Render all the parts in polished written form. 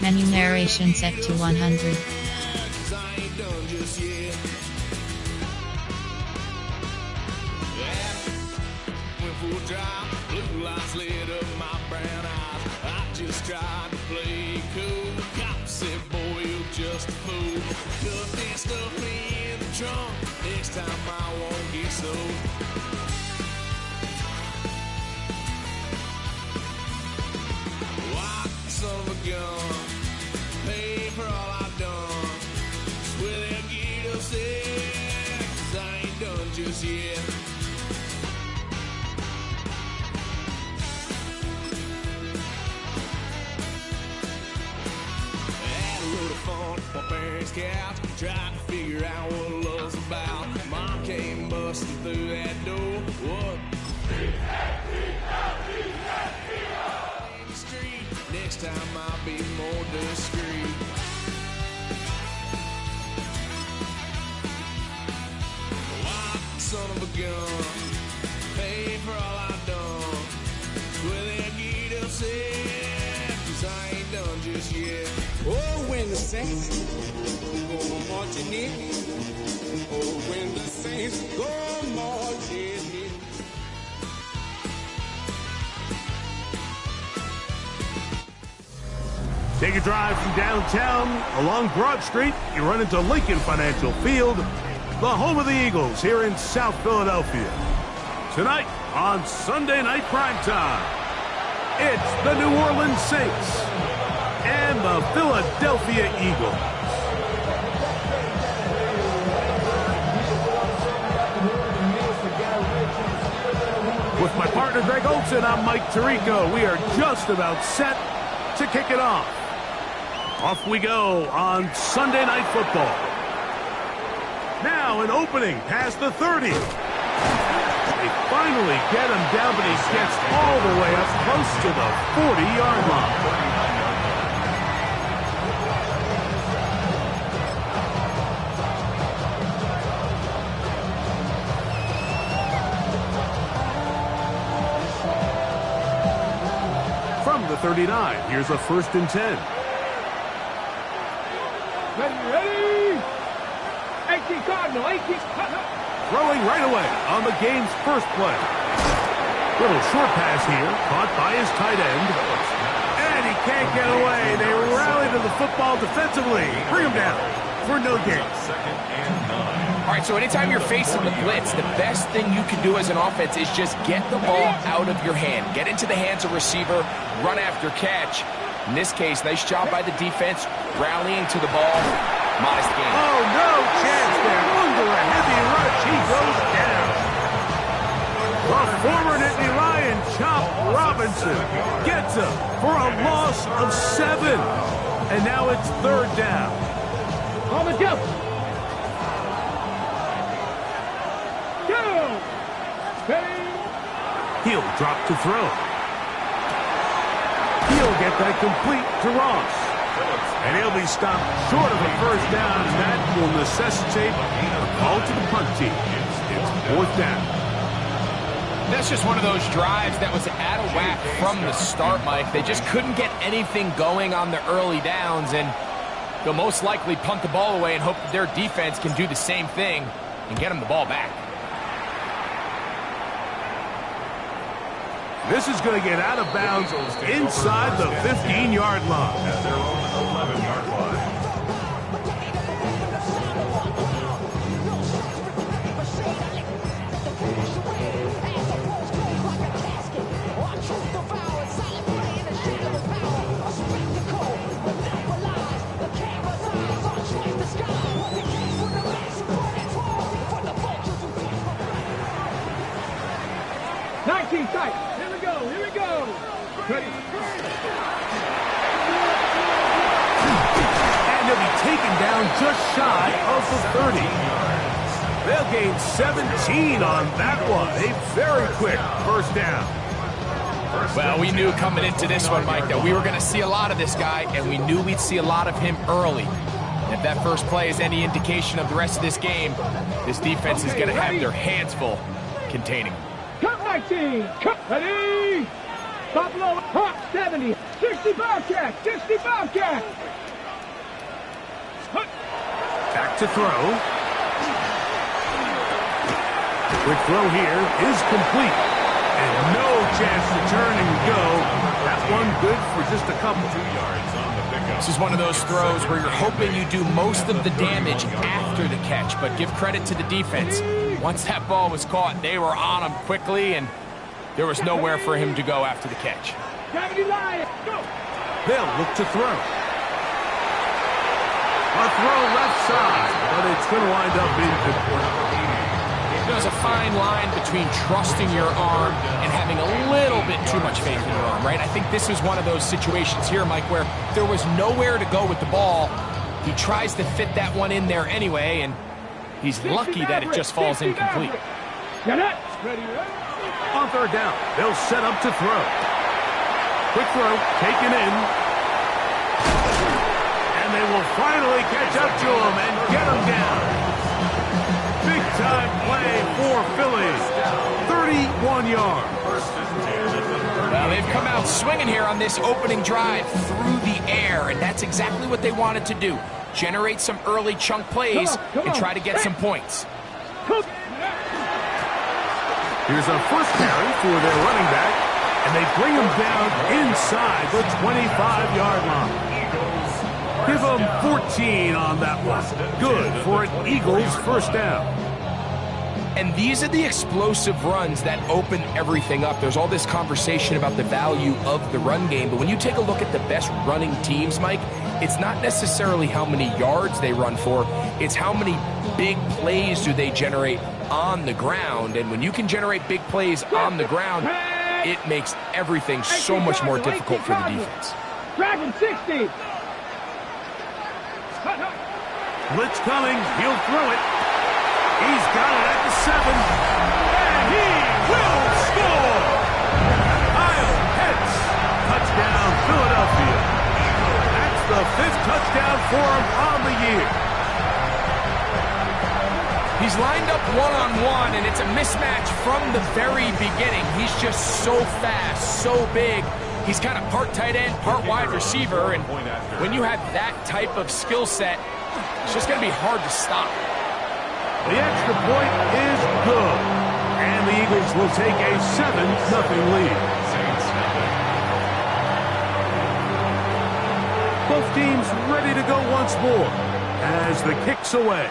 Menu narration set to 100. Blue lights lit up my brown eyes. I just tried to play cool. Cop said, boy, you're just a fool. Cut that stuff in the trunk. Next time I won't get sold. Why, son of a gun, pay for all I've done. Swear they'll get upset, 'cause I ain't done just yet. My parents' couch, trying to figure out what love's about. Mom came busting through that door. What? Street. Next time I'll be more discreet. Why, son of a gun, pay for all I've done. Swear they'll get upset, 'cause I ain't done just yet. Oh, when the saints go marching in. Oh, when the saints go marching in. Take a drive from downtown along Broad Street. You run into Lincoln Financial Field, the home of the Eagles here in South Philadelphia. Tonight on Sunday Night Primetime, it's the New Orleans Saints and the Philadelphia Eagles. With my partner Greg Olson, I'm Mike Tirico. We are just about set to kick it off. Off we go on Sunday Night Football. Now an opening past the 30. They finally get him down, but he gets all the way up close to the 40-yard line. From the 39, here's a 1st and 10. Ready? 18 Cardinal, 18 Throwing right away on the game's first play. Little short pass here, caught by his tight end. And he can't get away. They rally to the football defensively. Bring him down for no gain. All right, so anytime you're facing the blitz, the best thing you can do as an offense is just get the ball out of your hand. Get into the hands of receiver, run after catch. In this case, nice job by the defense, rallying to the ball. Modest gain. Oh, no chance there. Under a heavy rush, he goes down. The former Nittany Lion, Chop Robinson, gets him for a loss of 7. And now it's 3rd down. On the jump. He'll drop to throw. He'll get that complete to Ross. And he'll be stopped short of a 1st down. That will necessitate a call to the punt team. It's 4th down. That's just one of those drives that was out of whack from the start, Mike. They just couldn't get anything going on the early downs, and they'll most likely punt the ball away and hope that their defense can do the same thing and get them the ball back. This is going to get out of bounds inside the 15-yard line. At their own 11-yard line. Tight. Here we go. Here we go. Ready. And he'll be taken down just shy of the 30. They'll gain 17 on that one. A very quick 1st down. Well, we knew coming into this one, Mike, that we were going to see a lot of this guy, and we knew we'd see a lot of him early. And if that first play is any indication of the rest of this game, this defense is going to have their hands full containing him. Cut 19. Cut. Ready. Buffalo, Hawk, 70. 60 Bobcat, 60 Bobcat. Back to throw. Quick throw here is complete. And no chance to turn and go. That one good for just a couple. 2 yards on the pickup. This is one of those throws where you're hoping you do most of the damage after the catch, but give credit to the defense. Once that ball was caught, they were on him quickly, and there was nowhere for him to go after the catch. 70 Lion, go. They'll look to throw. A throw left side, but it's going to wind up incomplete. There's a fine line between trusting your arm and having a little bit too much faith in your arm, right? I think this was one of those situations here, Mike, where there was nowhere to go with the ball. He tries to fit that one in there anyway, and he's lucky that it just falls incomplete. On third down, they'll set up to throw. Quick throw, taken in. And they will finally catch up to him and get him down. Big-time play for Philly. 31 yards. Well, they've come out swinging here on this opening drive through the air, and that's exactly what they wanted to do. Generate some early chunk plays and try to get some points. Here's a first carry for their running back, and they bring him down inside the 25-yard line. Give them 14 on that one. Good for an Eagles first down. And these are the explosive runs that open everything up. There's all this conversation about the value of the run game, but when you take a look at the best running teams, Mike, it's not necessarily how many yards they run for, it's how many big plays do they generate on the ground. And when you can generate big plays on the ground, it makes everything so much more difficult for the defense. Dragon 60. Blitz coming. He'll throw it. He's got it at the 7. And he will score. Kyle Pitts. Touchdown, Philadelphia. That's the 5th touchdown for him on the year. He's lined up one-on-one, and it's a mismatch from the very beginning. He's just so fast, so big. He's kind of part tight end, part wide receiver, and when you have that type of skill set, it's just going to be hard to stop. The extra point is good, and the Eagles will take a 7-0 lead. Both teams ready to go once more as the kick's away.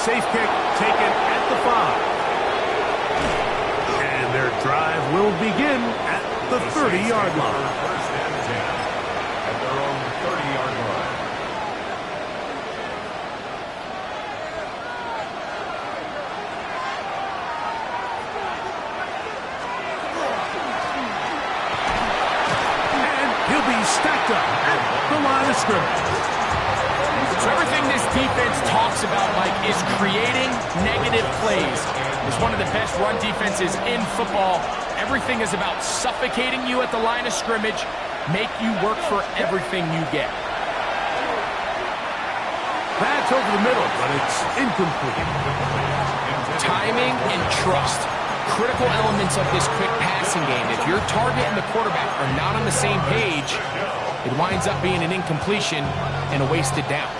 Safe kick taken at the 5. And their drive will begin at the 30-yard line. First and 10 at their own 30-yard line. And he'll be stacked up at the line of scrimmage. So everything this defense talks about, Mike, is creating negative plays. It's one of the best run defenses in football. Everything is about suffocating you at the line of scrimmage, make you work for everything you get. That's over the middle, but it's incomplete. Timing and trust, critical elements of this quick passing game. If your target and the quarterback are not on the same page, it winds up being an incompletion and a wasted down.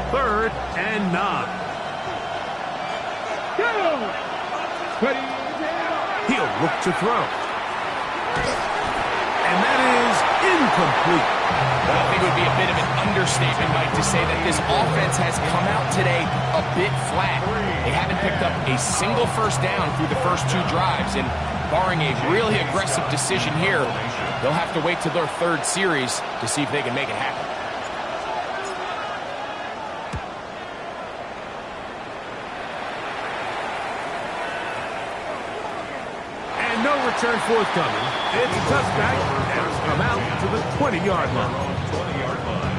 Third and 9. He'll look to throw. And that is incomplete. Well, I think it would be a bit of an understatement, Mike, to say that this offense has come out today a bit flat. They haven't picked up a single first down through the first 2 drives, and barring a really aggressive decision here, they'll have to wait till their 3rd series to see if they can make it happen. And no return forthcoming. It's a touchback, and it's come out to the 20-yard line. 20-yard line.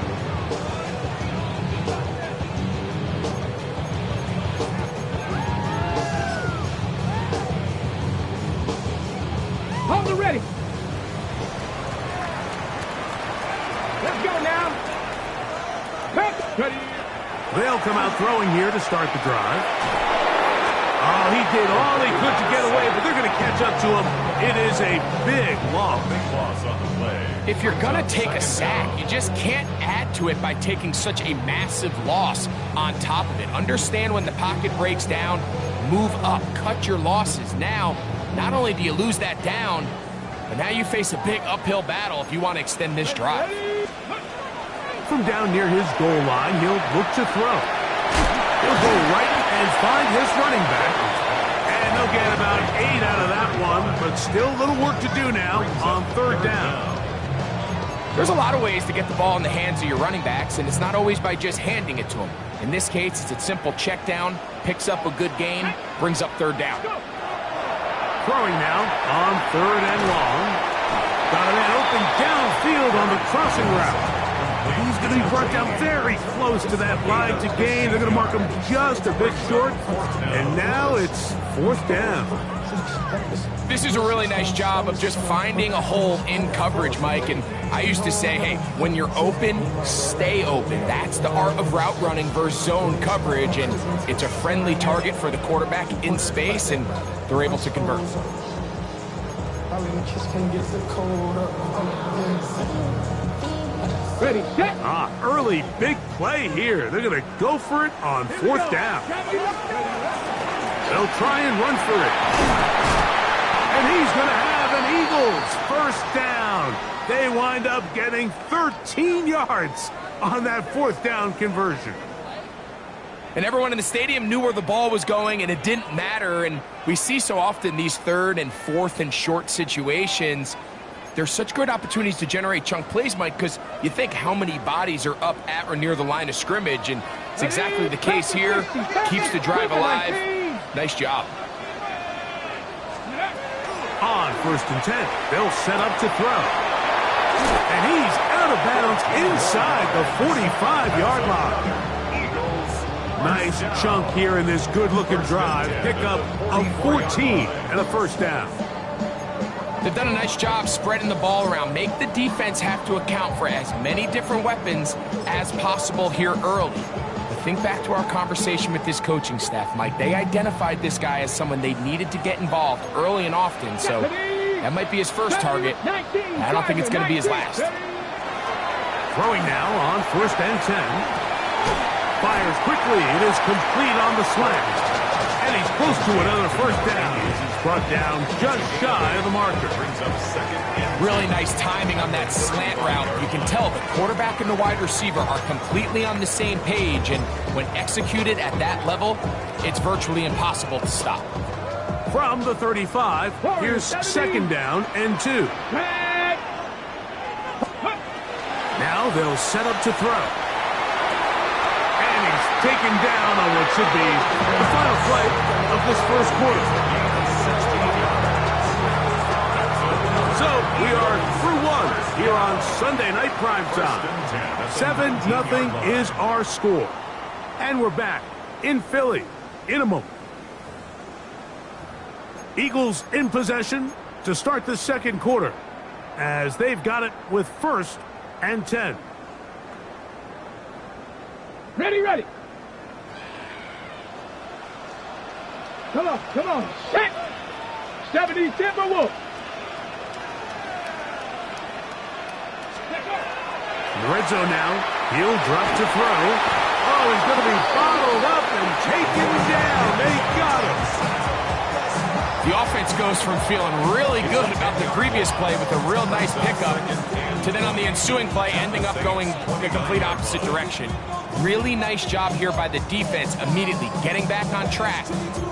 Hold it ready. They'll come out throwing here to start the drive. Oh, he did all he could to get away, but they're going to catch up to him. It is a big loss. Big loss on the play. If you're going to take a sack, you just can't add to it by taking such a massive loss on top of it. Understand when the pocket breaks down, move up, cut your losses. Now, not only do you lose that down, but now you face a big uphill battle if you want to extend this drive. From down near his goal line, he'll look to throw. He'll go right and find his running back. And they'll get about 8 out of that one, but still a little work to do now on third down. There's a lot of ways to get the ball in the hands of your running backs, and it's not always by just handing it to them. In this case, it's a simple check down, picks up a good gain, brings up third down. Throwing now on third and long. Got a man open downfield on the crossing route. He's going to be brought down very close to that line to gain. They're going to mark him just a bit short. And now it's fourth down. This is a really nice job of just finding a hole in coverage, Mike. And I used to say, hey, when you're open, stay open. That's the art of route running versus zone coverage. And it's a friendly target for the quarterback in space, and they're able to convert. Ready, set. Early big play here. They're going to go for it on fourth down. They'll try and run for it. And he's going to have an Eagles first down. They wind up getting 13 yards on that fourth down conversion. And everyone in the stadium knew where the ball was going, and it didn't matter. And we see so often these third and fourth and short situations, there's such good opportunities to generate chunk plays, Mike, because you think how many bodies are up at or near the line of scrimmage, and it's exactly the case here. Keeps the drive alive. Nice job. On first and 10, they'll set up to throw. And he's out of bounds inside the 45-yard line. Nice chunk here in this good-looking drive. Pick up a 14 and a first down. They've done a nice job spreading the ball around. Make the defense have to account for as many different weapons as possible here early. But think back to our conversation with this coaching staff, Mike. They identified this guy as someone they needed to get involved early and often, so that might be his first target. I don't think it's going to be his last. Throwing now on first and 10. Fires quickly. It is complete on the slant. And he's close to another first down. He's brought down just shy of the marker. Brings up second and Really nice timing on that slant route. You can tell the quarterback and the wide receiver are completely on the same page, and when executed at that level, it's virtually impossible to stop. From the 35, here's second down and 2. Now they'll set up to throw. And he's taken down on what should be the final play of this first quarter. So we are through one here on Sunday Night Primetime. 7-0 is our score. And we're back in Philly in a moment. Eagles in possession to start the second quarter as they've got it with first and 10. Ready, ready. Come on, set. 70 Timberwolves. In the red zone now, he'll drop to throw. Oh, he's going to be bottled up and taken down. They got him. The offense goes from feeling really good about the previous play with a real nice pickup to then on the ensuing play ending up going the complete opposite direction. Really nice job here by the defense immediately getting back on track.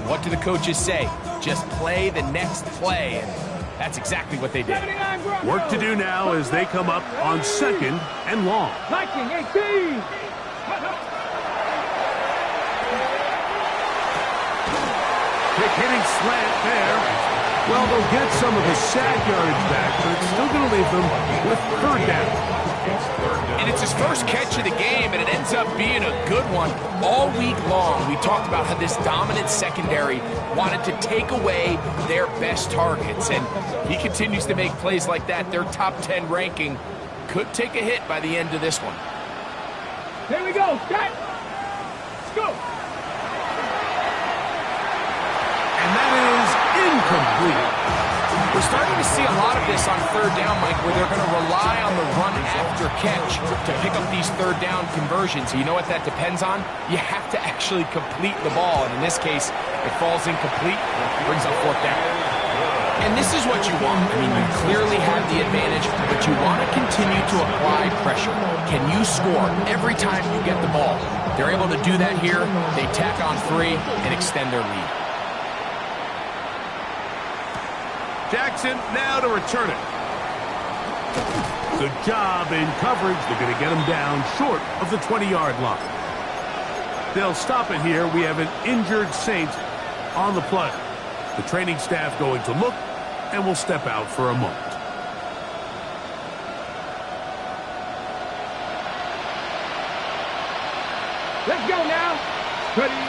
What do the coaches say? Just play the next play. And that's exactly what they did. Work to do now as they come up on second and long. Liking 18. Quick hitting slant there. Well, they'll get some of the sack yardage back, but it's still going to leave them with third down. And it's his first catch of the game, and it ends up being a good one. All week long, we talked about how this dominant secondary wanted to take away their best targets, and he continues to make plays like that. Their top 10 ranking could take a hit by the end of this one. Here we go, set. go. And that is incomplete. We're starting to see a lot of this on third down, Mike, where they're going to rely on the run after catch to pick up these third down conversions. You know what that depends on? You have to actually complete the ball, and in this case, it falls incomplete, brings up fourth down. And this is what you want. I mean, you clearly have the advantage, but you want to continue to apply pressure. Can you score every time you get the ball? They're able to do that here. They tack on 3 and extend their lead. Jackson now to return it. Good job in coverage. They're going to get him down short of the 20-yard line. They'll stop it here. We have an injured Saint on the play. The training staff going to look, and will step out for a moment. Let's go now. Ready.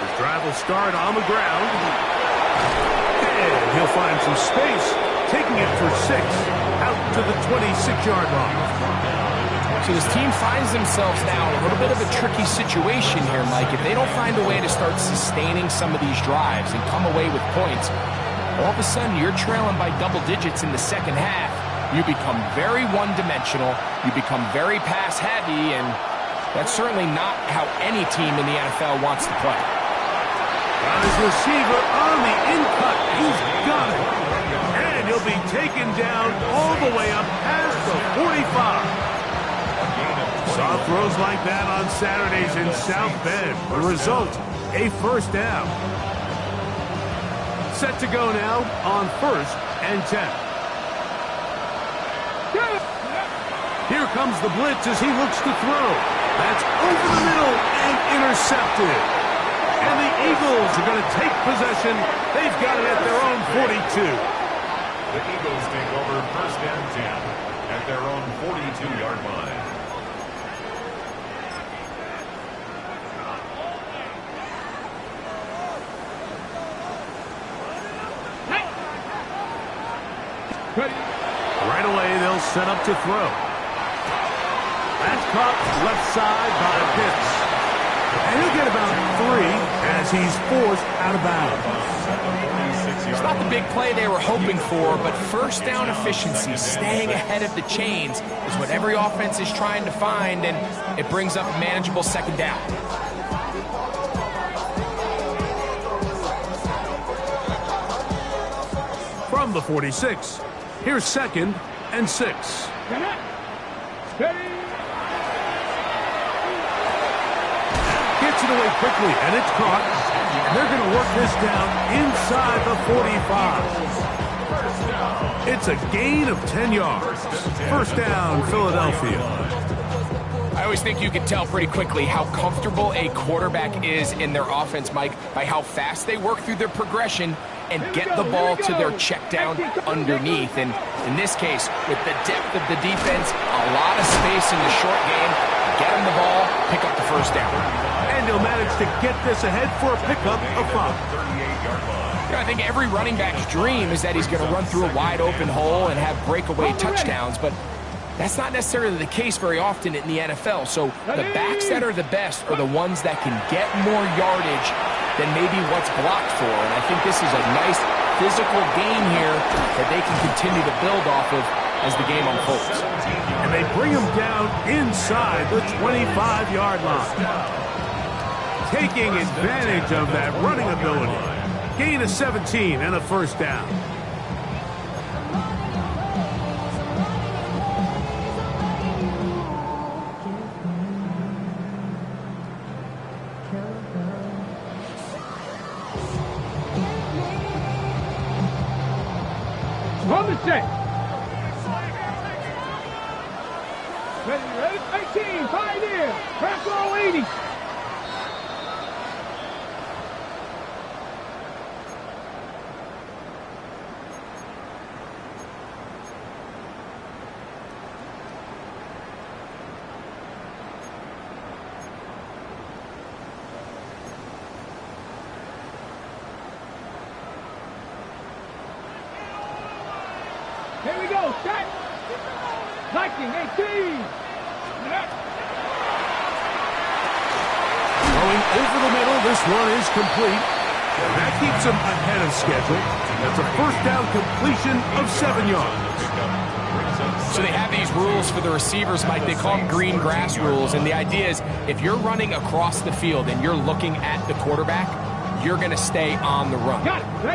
His drive will start on the ground. And he'll find some space, taking it for 6, out to the 26-yard line. So this team finds themselves now in a little bit of a tricky situation here, Mike. If they don't find a way to start sustaining some of these drives and come away with points, all of a sudden you're trailing by double digits in the second half. You become very one-dimensional. You become very pass-heavy, and that's certainly not how any team in the NFL wants to play. Got his receiver on the in-cut. He's got it. And he'll be taken down all the way up past the 45. Saw throws like that on Saturdays in South Bend. The result, a first down. Set to go now on 1st and 10. Here comes the blitz as he looks to throw. That's over the middle and intercepted. And the Eagles are going to take possession. They've got it at their own 42. The Eagles take over 1st and 10 at their own 42-yard line. Right away, they'll set up to throw. That's caught left side by Pitts. And he'll get about 3 as he's forced out of bounds. It's not the big play they were hoping for, but first down efficiency, staying ahead of the chains, is what every offense is trying to find, and it brings up a manageable second down. From the 46, here's 2nd and 6. Steady. Gets it away quickly, and it's caught. And they're going to work this down inside the 45. It's a gain of 10 yards. First down, Philadelphia. I always think you can tell pretty quickly how comfortable a quarterback is in their offense, Mike, by how fast they work through their progression and get the ball to their check down underneath. And in this case, with the depth of the defense, a lot of space in the short game, get him the ball, pick up the first down. And he'll manage to get this ahead for a pickup of 5. You know, I think every running back's dream is that he's going to run through a wide open hole and have breakaway touchdowns, but that's not necessarily the case very often in the NFL. So the backs that are the best are the ones that can get more yardage than maybe what's blocked for. And I think this is a nice physical game here that they can continue to build off of as the game unfolds. And they bring him down inside the 25-yard line. Taking advantage of that running ability. Gain of 17 and a first down. On the set. Ready, 18, 5 in. Press roll 80. Here we go, set. Leaque, 18. throwing over the middle. This one is complete. That keeps him ahead of schedule. That's a first down completion of 7 yards. So they have these rules for the receivers, Mike. They call them green grass rules. And the idea is if you're running across the field and you're looking at the quarterback, you're going to stay on the run.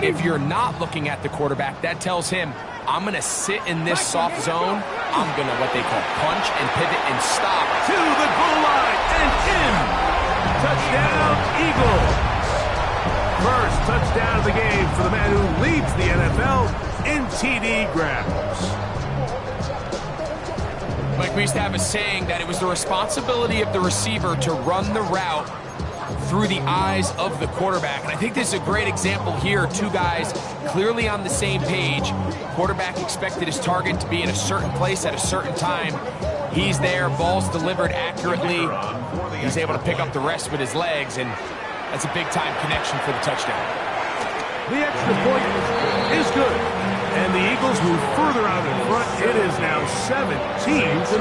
If you're not looking at the quarterback, that tells him, I'm going to sit in this soft zone. I'm going to what they call punch and pivot and stop. To the goal line and in. Touchdown, Eagles. First touchdown of the game for the man who leads the NFL in TD grabs. Mike, we used to have a saying that it was the responsibility of the receiver to run the route through the eyes of the quarterback. And I think this is a great example here. Two guys clearly on the same page. Quarterback expected his target to be in a certain place at a certain time. He's there, ball's delivered accurately. He's able to pick up the rest with his legs, and that's a big-time connection for the touchdown. The extra point is good. And the Eagles move further out in front. It is now 17-0.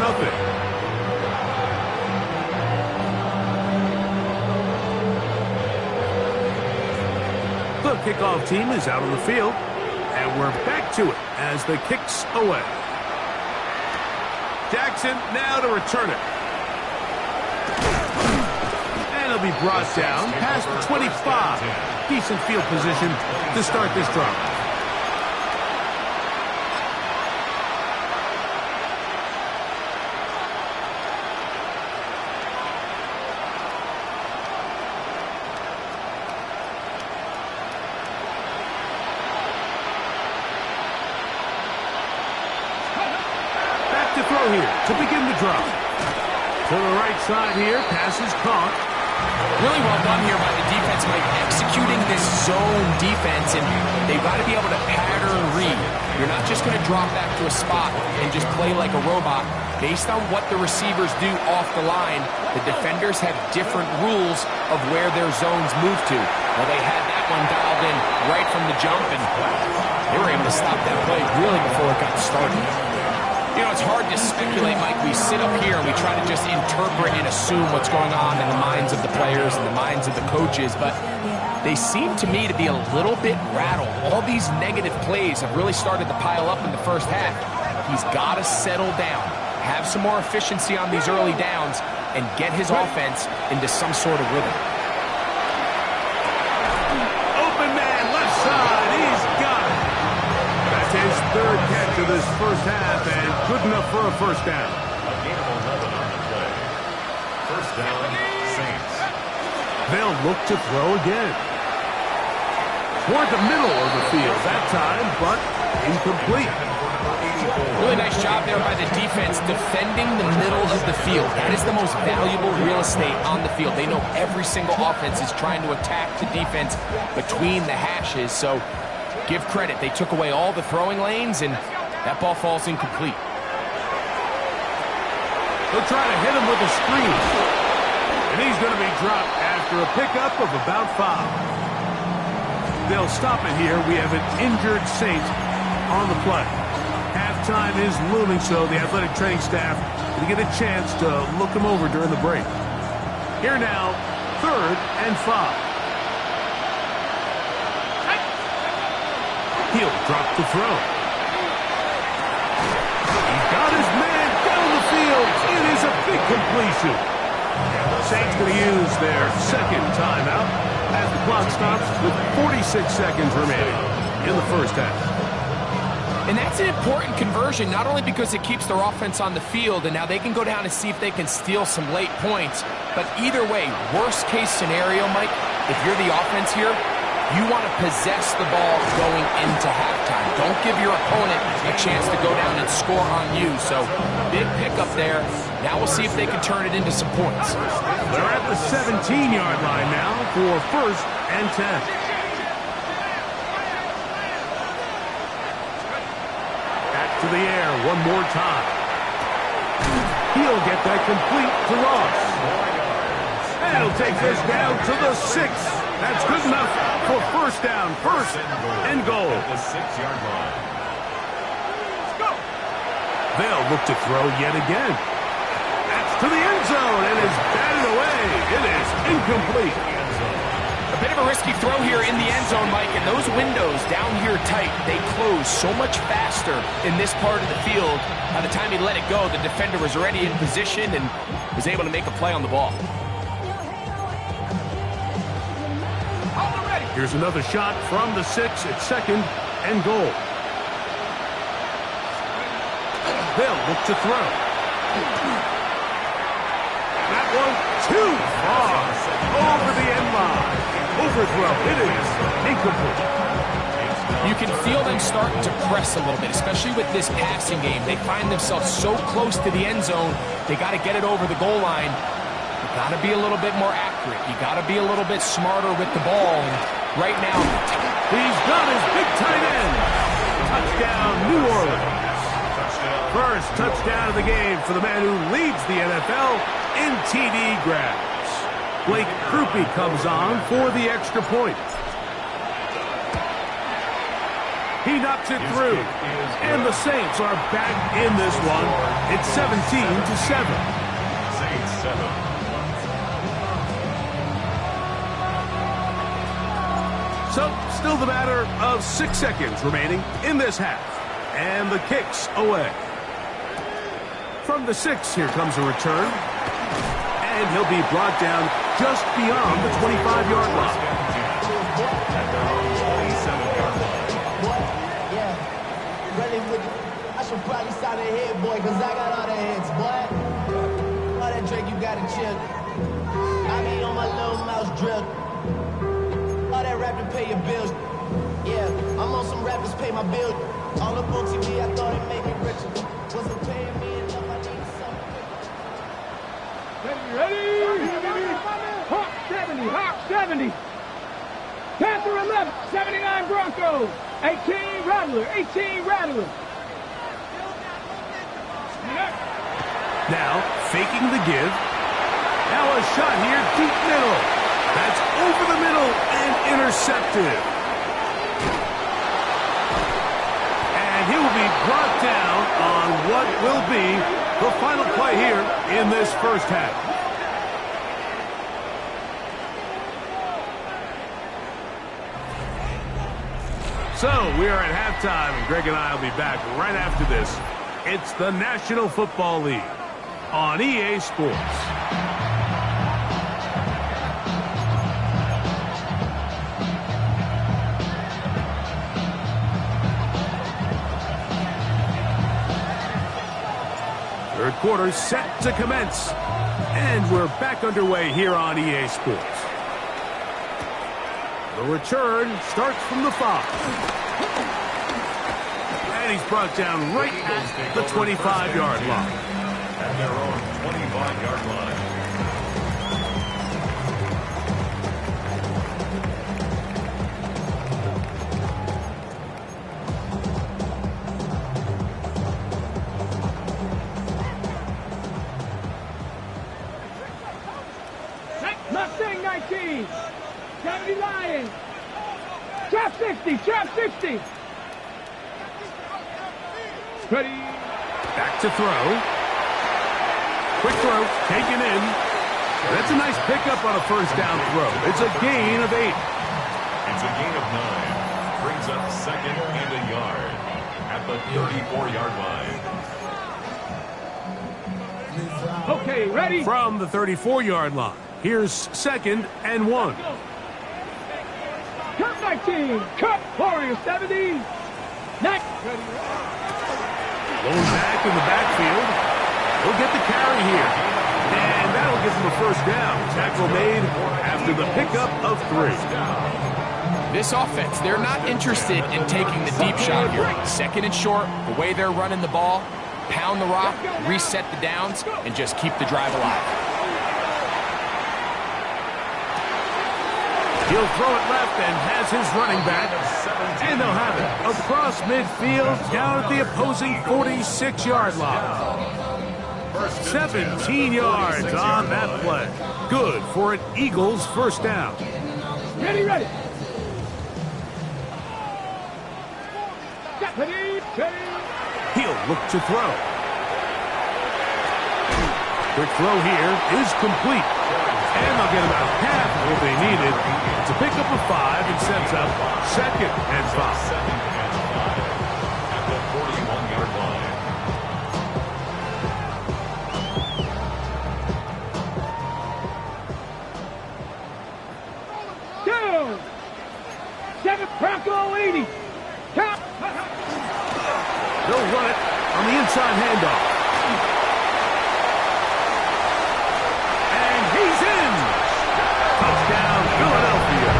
The kickoff team is out on the field, and we're back to it as the kick's away. Jackson now to return it. And it'll be brought down past the 25. Decent field position to start this drive. Here to begin the drive. To the right side here, passes caught. Really well done here by the defense, Mike, executing this zone defense, and they've got to be able to pattern read. You're not just going to drop back to a spot and just play like a robot. Based on what the receivers do off the line, the defenders have different rules of where their zones move to. Well, they had that one dialed in right from the jump, and they were able to stop that play really before it got started. You know, it's hard to speculate, Mike. We sit up here and we try to just interpret and assume what's going on in the minds of the players and the minds of the coaches, but they seem to me to be a little bit rattled. All these negative plays have really started to pile up in the first half. He's got to settle down, have some more efficiency on these early downs, and get his offense into some sort of rhythm. Open man, left side, he's got it. That's his third catch of this first half, and good enough for a first down. A gain of 11 on the play. First down, Saints. They'll look to throw again. Toward the middle of the field that time, but incomplete. Really nice job there by the defense defending the middle of the field. That is the most valuable real estate on the field. They know every single offense is trying to attack the defense between the hashes, so give credit. They took away all the throwing lanes, and that ball falls incomplete. They'll try to hit him with a screen. And he's going to be dropped after a pickup of about 5. They'll stop it here. We have an injured Saint on the play. Halftime is looming, so the athletic training staff will get a chance to look him over during the break. Here now, 3rd and 5. He'll drop the throw. He's got his man down the field. It is a big completion. Saints going to use their second timeout as the clock stops with 46 seconds remaining in the first half. And that's an important conversion, not only because it keeps their offense on the field, and now they can go down and see if they can steal some late points, but either way, worst case scenario, Mike, if you're the offense here, you want to possess the ball going into halftime. Don't give your opponent a chance to go down and score on you. So, big pickup there. Now we'll see if they can turn it into some points. They're at the 17-yard line now for 1st and 10. To the air one more time. He'll get that complete to Ross. And he'll take this down to the 6. That's good enough for first down, 1st and goal. At the 6-yard line. They'll look to throw yet again. That's to the end zone and is batted away. It is incomplete. A bit of a risky throw here in the end zone, Mike, and those windows down here tight, they close so much faster in this part of the field. By the time he let it go, the defender was already in position and was able to make a play on the ball. Here's another shot from the 6 at second and goal. They'll look to throw. That one too far over the end line. Overthrow. It is incomplete. You can feel them starting to press a little bit, especially with this passing game. They find themselves so close to the end zone, they got to get it over the goal line. You got to be a little bit more accurate. You got to be a little bit smarter with the ball. And right now, he's got his big tight end. Touchdown, New Orleans. First touchdown of the game for the man who leads the NFL in TD grabs. Blake Krupe comes on for the extra point. He knocks it through. And the Saints are back in this one. It's 17-7. Saints 7. So, still the matter of 6 seconds remaining in this half. And the kick's away. From the 6, here comes a return. And he'll be brought down just beyond the 25-yard line. At their own 27-yard line. Yeah, really with I should probably start a head, boy, because I got all the heads, boy. All that Drake, you got to chill. I be on my little mouse drill. All that rap to pay your bills. Yeah, I'm on some rappers pay my bills. All up on TV, I thought it made me richer. Wasn't paying me enough, I needed something. Ready? Hawk 70, Hawk 70. Panther 11, 79 Broncos. 18 Rattler, 18 Rattler. Now, faking the give. Now a shot here, deep middle. That's over the middle and intercepted. And he will be brought down on what will be the final play here in this first half. So, we are at halftime, and Greg and I will be back right after this. It's the National Football League on EA Sports. Third quarter set to commence, and we're back underway here on EA Sports. The return starts from the 5. And he's brought down right at the 25-yard line. At their own 25-yard line. Mustang 19. 70 Lions. Trap 60, trap 60. Ready. Back to throw. Quick throw, taken in. That's a nice pickup on a first down throw. It's a gain of 8. It's a gain of 9. Brings up second and a yard at the 34-yard line. Okay, ready. From the 34-yard line, here's second and 1. Cut 19. Cut Warrior 70. Next. Going back in the backfield. He'll get the carry here. And that'll give him a first down. Tackle made after the pickup of 3. This offense, they're not interested in taking the deep shot here. Second and short, the way they're running the ball, pound the rock, reset the downs, and just keep the drive alive. He'll throw it left and has his running back. And they'll have it across midfield down at the opposing 46-yard line. 17 yards on that play. Good for an Eagles first down. Ready, ready. Ready, ready. He'll look to throw. Quick throw here is complete. And they'll get about half of what they needed to pick up a 5 and sets up 2nd and 5. Second and 5 at the 41-yard line. Down. 7 Bronco 80. Count. They'll run it on the inside handoff. And he's in. Touchdown, Philadelphia.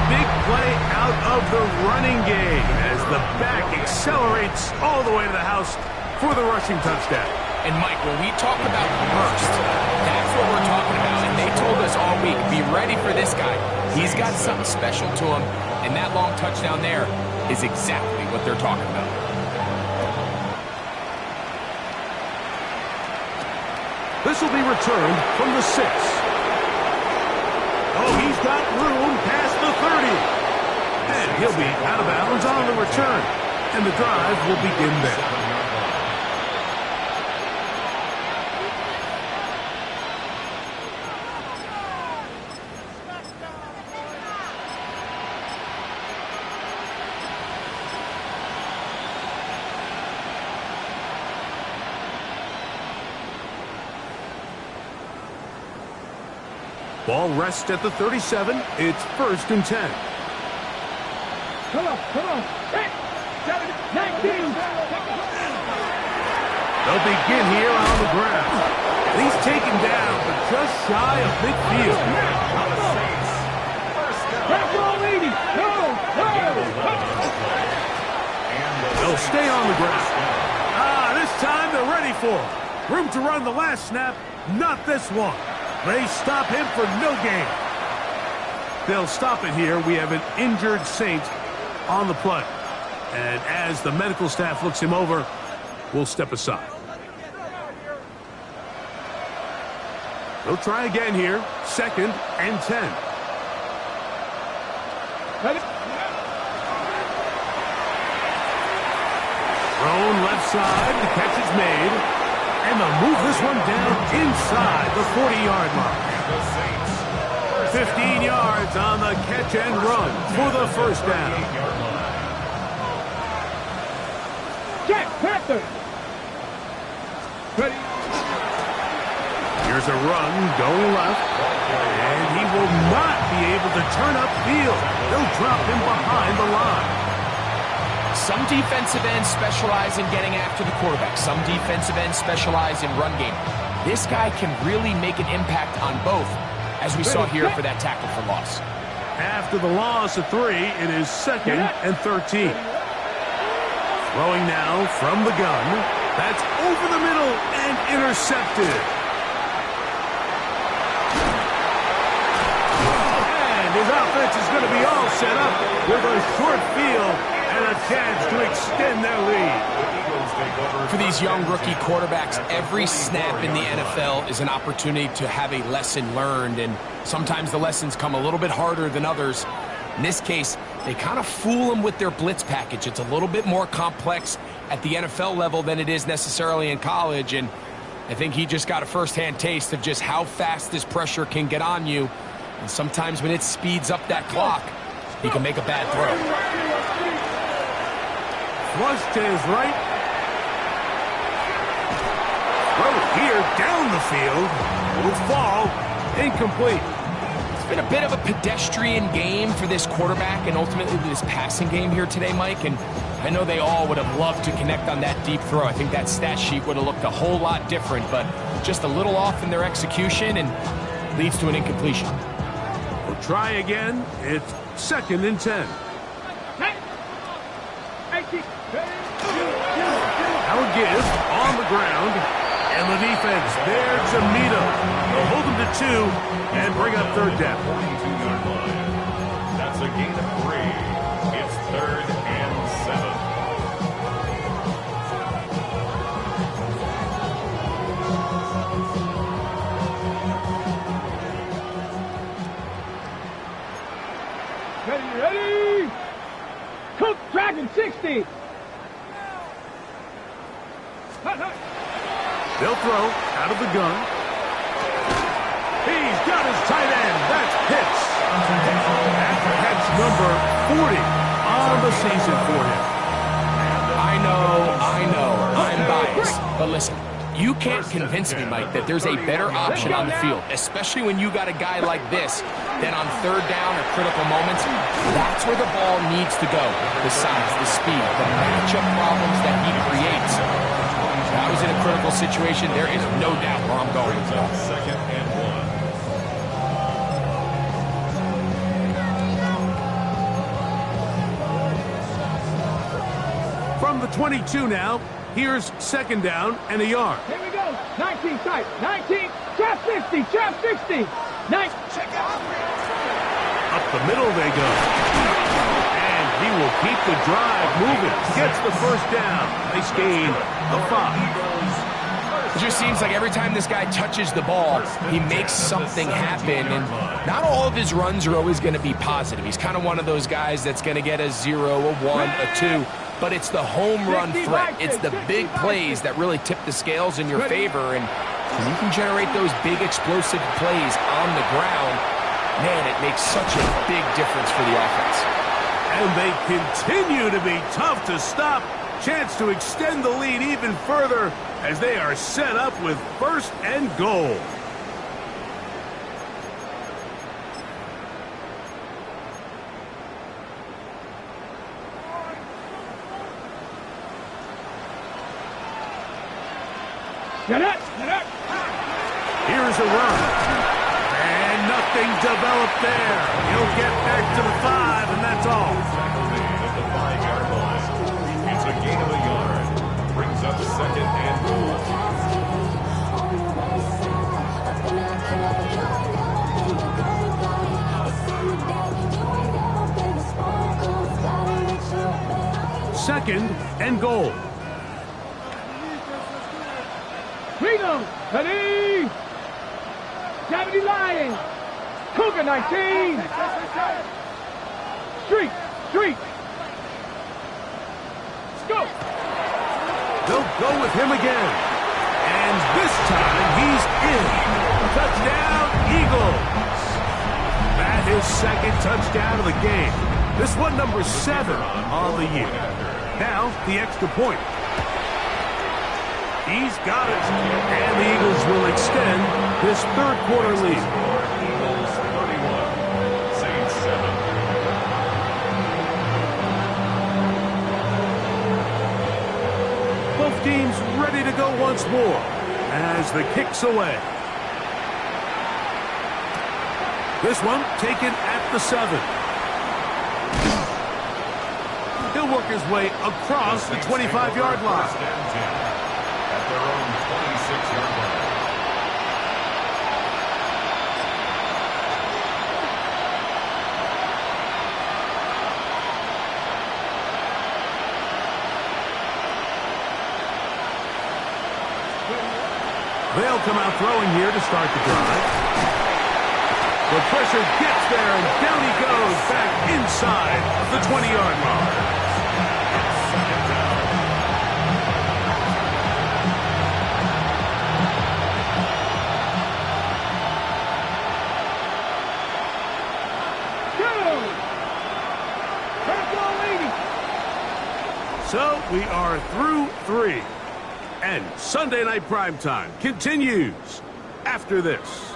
Big play out of the running game as the back accelerates all the way to the house for the rushing touchdown. And Mike, when we talk about burst, that's what we're talking about. And they told us all week, be ready for this guy. He's got something special to him, and that long touchdown there is exactly what they're talking about. This will be returned from the 6. Oh, he's got room past the 30. And he'll be out of bounds on the return. And the drive will begin there. Ball rests at the 37. It's 1st and 10. Come on. Hey, 19. They'll begin here on the ground. And he's taken down, but just shy of midfield. Bronco 80. They'll stay on the ground. This time they're ready for it. Room to run the last snap, not this one. They stop him for no gain. They'll stop it here. We have an injured Saint on the play. And as the medical staff looks him over, we'll step aside. They'll try again here. 2nd and 10. Thrown left side. The catch is made. And they'll move this one down inside the 40-yard line. 15 yards on the catch and run for the 1st down. Jack Panther. Ready. Here's a run going left. And he will not be able to turn upfield. They'll drop him behind the line. Some defensive ends specialize in getting after the quarterback. Some defensive ends specialize in run game. This guy can really make an impact on both, as we saw here for that tackle for loss. After the loss of 3, it is 2nd and 13. Throwing now from the gun. That's over the middle and intercepted. And his offense is going to be all set up with a short field and a chance to extend their lead. For these young rookie quarterbacks, every snap in the NFL is an opportunity to have a lesson learned, and sometimes the lessons come a little bit harder than others. In this case, they kind of fool them with their blitz package. It's a little bit more complex at the NFL level than it is necessarily in college, and I think he just got a first-hand taste of just how fast this pressure can get on you, and sometimes when it speeds up that clock, he can make a bad throw. Flush to his right. Throw here down the field. Will fall. Incomplete. It's been a bit of a pedestrian game for this quarterback and ultimately this passing game here today, Mike. And I know they all would have loved to connect on that deep throw. I think that stat sheet would have looked a whole lot different, but just a little off in their execution and leads to an incompletion. We'll try again. It's 2nd and 10. Howard gives on the ground, and the defense there to meet him. They'll hold him to 2 and bring up 3rd down. 42-yard line. That's a gain of 3. It's 3rd and 7. Ready. Cook Dragon 60. They'll throw out of the gun. He's got his tight end. That's Pitts. That's number 40 on the season for him. I know, I'm biased. But listen, you can't convince me, Mike, that there's a better option on the field, especially when you got a guy like this, than on third down or critical moments. That's where the ball needs to go. The size, the speed, the matchup problems that he creates. If I was in a critical situation, there is no doubt where I'm going. Second and 1. From the 22 now, here's second down and a yard. Here we go. 19 tight. 19. Trap 60. Trap 60. 9. Check out. Up the middle they go. And he will keep the drive moving. Gets the first down. Nice gain of 5. It just seems like every time this guy touches the ball, he makes something happen. And not all of his runs are always going to be positive. He's kind of one of those guys that's going to get a 0, a 1, a 2. But it's the home run threat. It's the big plays that really tip the scales in your favor. And when you can generate those big explosive plays on the ground, man, it makes such a big difference for the offense. And they continue to be tough to stop. Chance to extend the lead even further as they are set up with first and goal. Here's a run. And nothing developed there. He'll get back to the 5, and that's all. At the 5-yard line. It's a gain of a yard. Brings up second and goal. Second and goal. Freedom. Ready. 70 Lions. Cougar 19. Street. Street. Let's go. They'll go with him again. And this time he's in. Touchdown, Eagles. That is second touchdown of the game. This one number 7 on the year. Now the extra point. He's got it. And the Eagles will extend this third quarter lead. Eagles 31, Saints 7. Both teams ready to go once more as the kick's away. This one taken at the 7. He'll work his way across the 25-yard line. At their own 26-yard line. They'll come out throwing here to start the drive. The pressure gets there, and down he goes back inside the 20-yard line. Second down. So we are through 3. And Sunday Night Primetime continues after this.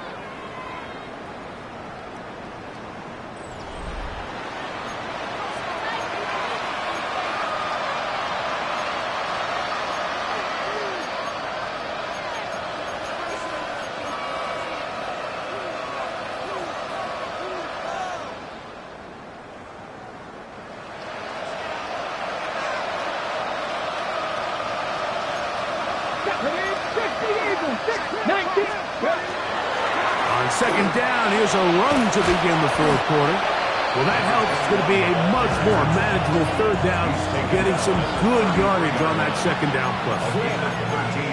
On second down, here's a run to begin the fourth quarter. Well, that helps. It's going to be a much more manageable third down, getting some good yardage on that second down play.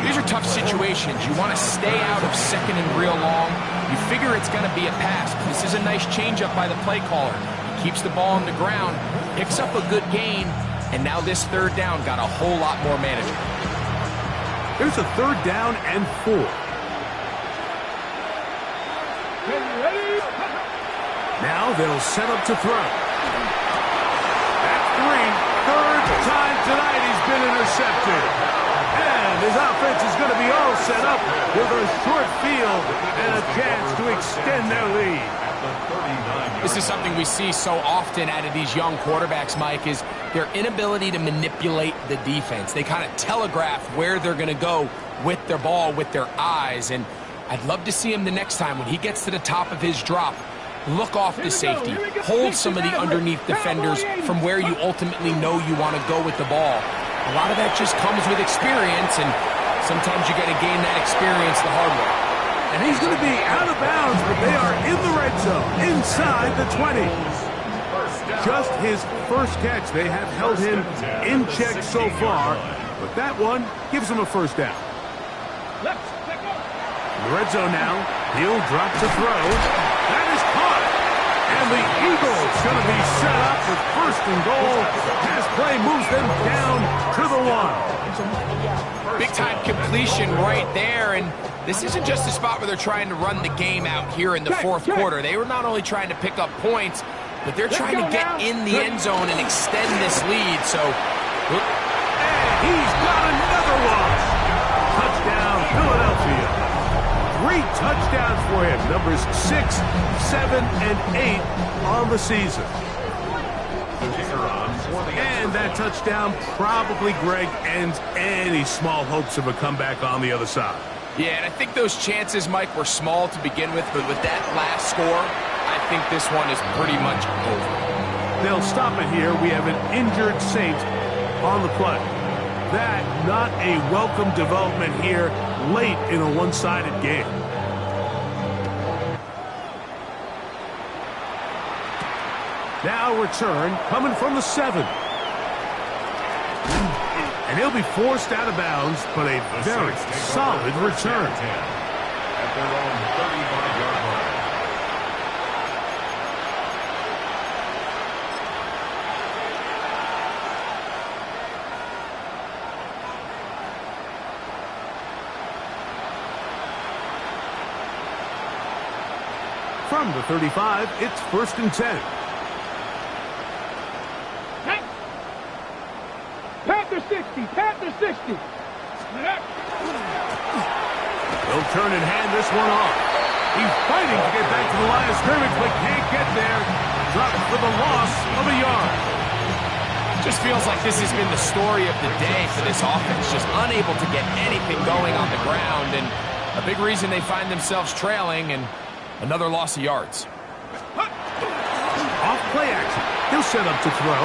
These are tough situations. You want to stay out of second and real long. You figure it's going to be a pass. This is a nice changeup by the play caller. He keeps the ball on the ground, picks up a good gain, and now this third down got a whole lot more manageable. Here's a 3rd down and 4. Now they'll set up to throw. At 3, 3rd time tonight he's been intercepted. And his offense is going to be all set up with a short field and a chance to extend their lead. This is something we see so often out of these young quarterbacks, Mike, is their inability to manipulate the defense. They kind of telegraph where they're going to go with their ball, with their eyes. And I'd love to see him the next time when he gets to the top of his drop. Look off the safety. Hold some of the underneath defenders from where you ultimately know you want to go with the ball. A lot of that just comes with experience, and sometimes you got to gain that experience the hard way. And he's going to be out of bounds, but they are in the red zone, inside the 20. Just his first catch. They have held him in check so far, but that one gives him a 1st down. In the red zone now, he'll drop to throw. That is caught. And the Eagles going to be set up with 1st and goal as play moves them down to the 1. Big-time completion right there, and this isn't just a spot where they're trying to run the game out here in the 4th quarter. They were not only trying to pick up points, but they're trying to get in the end zone and extend this lead. So, and he's got another one. Touchdown, Philadelphia. 3 touchdowns for him. Numbers 6, 7, and 8 on the season. And that touchdown probably, Greg, ends any small hopes of a comeback on the other side. Yeah, and I think those chances, Mike, were small to begin with, but with that last score, I think this one is pretty much over. They'll stop it here. We have an injured Saint on the play. That not a welcome development here late in a one-sided game. Now return coming from the 7. And he'll be forced out of bounds, but a very solid return. At their own 35-yard line. From the 35, it's 1st and 10. Panther 60, Panther 60. They'll turn and hand this one off. He's fighting to get back to the line of scrimmage, but can't get there. Dropped for the loss of a yard. Just feels like this has been the story of the day for this offense, just unable to get anything going on the ground, and a big reason they find themselves trailing, and another loss of yards. Off play action. He'll set up to throw.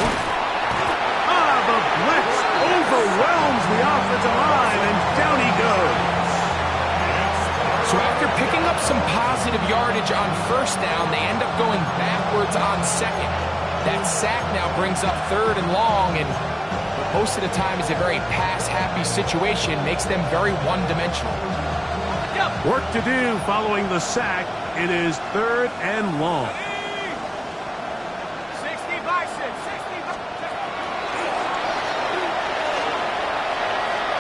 The blitz overwhelms the offensive line, and down he goes. So after picking up some positive yardage on 1st down, they end up going backwards on 2nd. That sack now brings up 3rd and long, and most of the time is a very pass-happy situation, makes them very one-dimensional. Work to do following the sack. It is 3rd and long.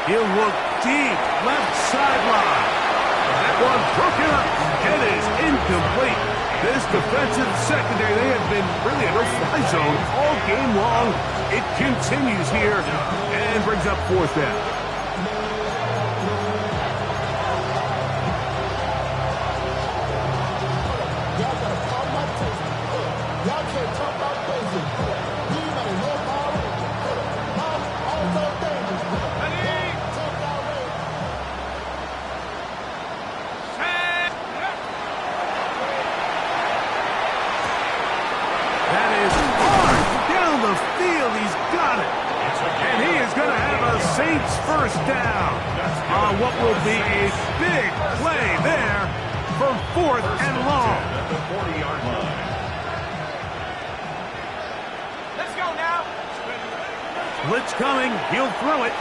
He'll look deep, left sideline. That one broken up. It is incomplete. This defensive secondary, they have been really a no-fly zone all game long. It continues here and brings up 4th down. Saints 1st down on what will be a big play there from 4th and long. At the 40-yard line. Let's go now. Blitz coming. He'll throw it.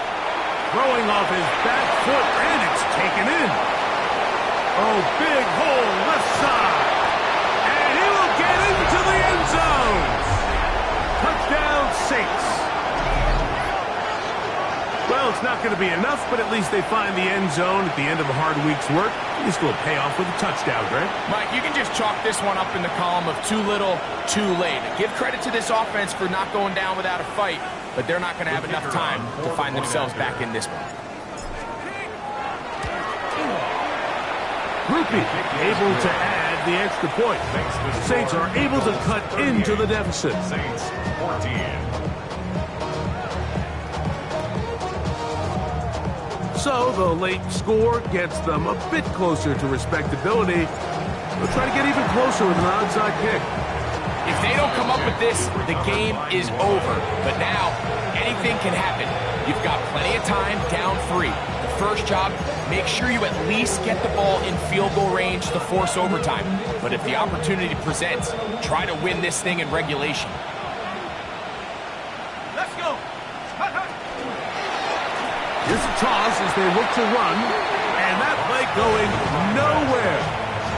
Throwing off his back foot, and it's taken in. Oh, big hole left side. And he will get into the end zone. Touchdown, Saints. Well, It's not going to be enough, but at least they find the end zone at the end of a hard week's work. At least will pay off with a touchdown, Greg. Mike, you can just chalk this one up in the column of too little, too late. Give credit to this offense for not going down without a fight, but they're not going to have enough time to find themselves back in this one. Leaque able to add the extra point. Saints are able to cut into the deficit. Saints 14. So the late score gets them a bit closer to respectability. They'll try to get even closer with an onside kick. If they don't come up with this, the game is over. But now, anything can happen. You've got plenty of time, down 3. The first job, make sure you at least get the ball in field goal range to force overtime. But if the opportunity presents, try to win this thing in regulation. Let's go. Here's a toss as they look to run, and that play going nowhere.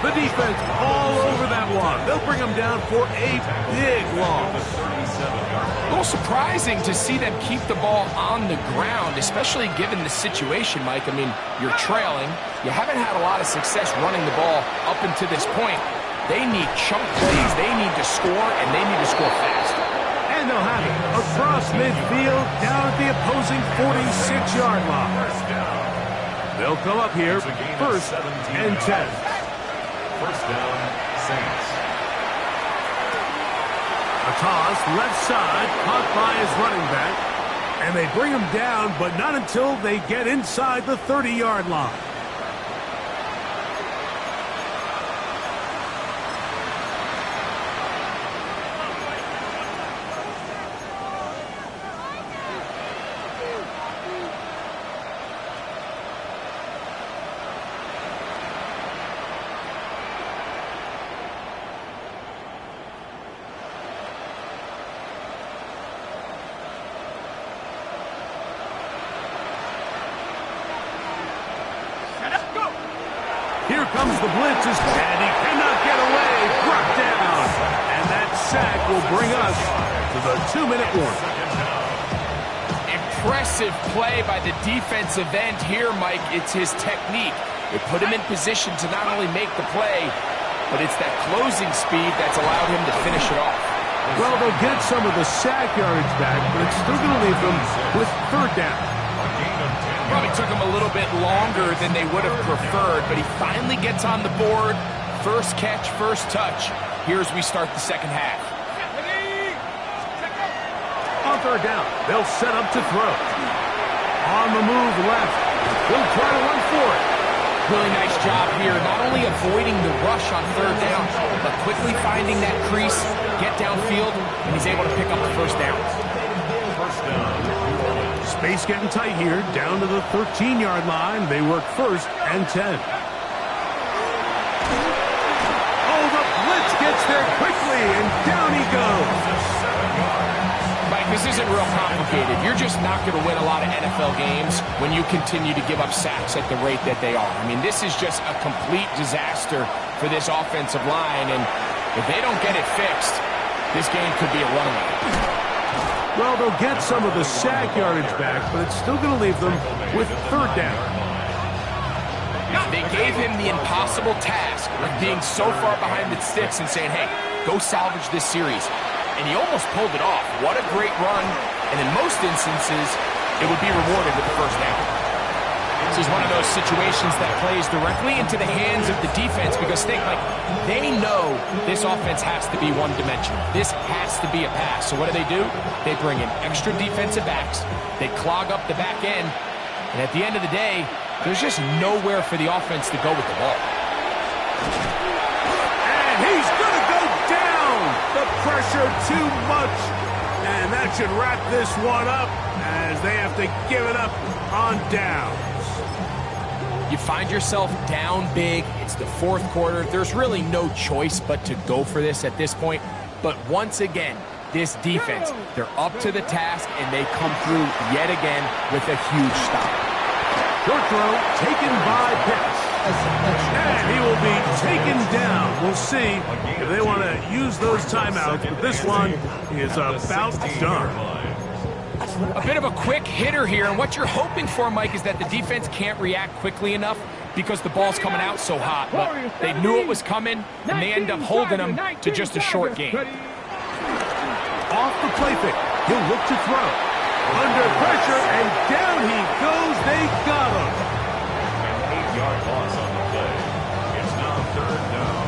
The defense all over that one. They'll bring them down for a big loss. A little surprising to see them keep the ball on the ground, especially given the situation, Mike. I mean, you're trailing. You haven't had a lot of success running the ball up until this point. They need chunk plays. They need to score, and they need to score fast. And they'll have it across midfield down at the opposing 46-yard line. They'll come up here first and 10. First down, Saints. A toss, left side, caught by his running back. And they bring him down, but not until they get inside the 30-yard line. Here comes the blitz, and he cannot get away. Brought down. And that sack will bring us to the 2-minute warning. Impressive play by the defensive end here, Mike. It's his technique. It put him in position to not only make the play, but it's that closing speed that's allowed him to finish it off. Well, they'll get some of the sack yardage back, but it's still going to leave them with third down. Probably took him a little bit longer than they would have preferred, but he finally gets on the board. First catch, first touch. Here as we start the second half. On third down, they'll set up to throw. On the move left. He'll try to run for it. Really nice job here, not only avoiding the rush on third down, but quickly finding that crease, get downfield, and he's able to pick up the first down. First down. Space getting tight here, down to the 13-yard line. They work first and 10. Oh, the blitz gets there quickly, and down he goes. Mike, this isn't real complicated. You're just not going to win a lot of NFL games when you continue to give up sacks at the rate that they are. I mean, this is just a complete disaster for this offensive line, and if they don't get it fixed, this game could be a runaway. Well, they'll get some of the sack yardage back, but it's still going to leave them with third down. They gave him the impossible task of being so far behind the sticks and saying, hey, go salvage this series. And he almost pulled it off. What a great run. And in most instances, it would be rewarded with the first down. This is one of those situations that plays directly into the hands of the defense because they know this offense has to be one-dimensional. This has to be a pass. So what do? They bring in extra defensive backs. They clog up the back end. And at the end of the day, there's just nowhere for the offense to go with the ball. And he's going to go down. The pressure too much. And that should wrap this one up as they have to give it up on downs. You find yourself down big. It's the fourth quarter. There's really no choice but to go for this at this point. But once again, this defense, they're up to the task, and they come through yet again with a huge stop. Short throw taken by Pitts. And he will be taken down. We'll see if they want to use those timeouts, but this one is about done. A bit of a quick hitter here, and what you're hoping for, Mike, is that the defense can't react quickly enough because the ball's coming out so hot. But they knew it was coming, and they end up holding them to just a short game. Off the play fake. He'll look to throw. Under pressure, and down he goes. They got him. An 8-yard loss on the play. It's now 3rd down.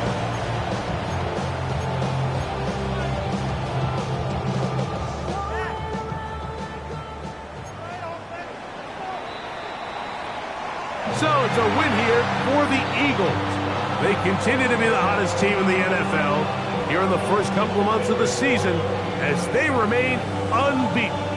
So it's a win here for the Eagles. They continue to be the hottest team in the NFL here in the first couple of months of the season as they remain unbeaten.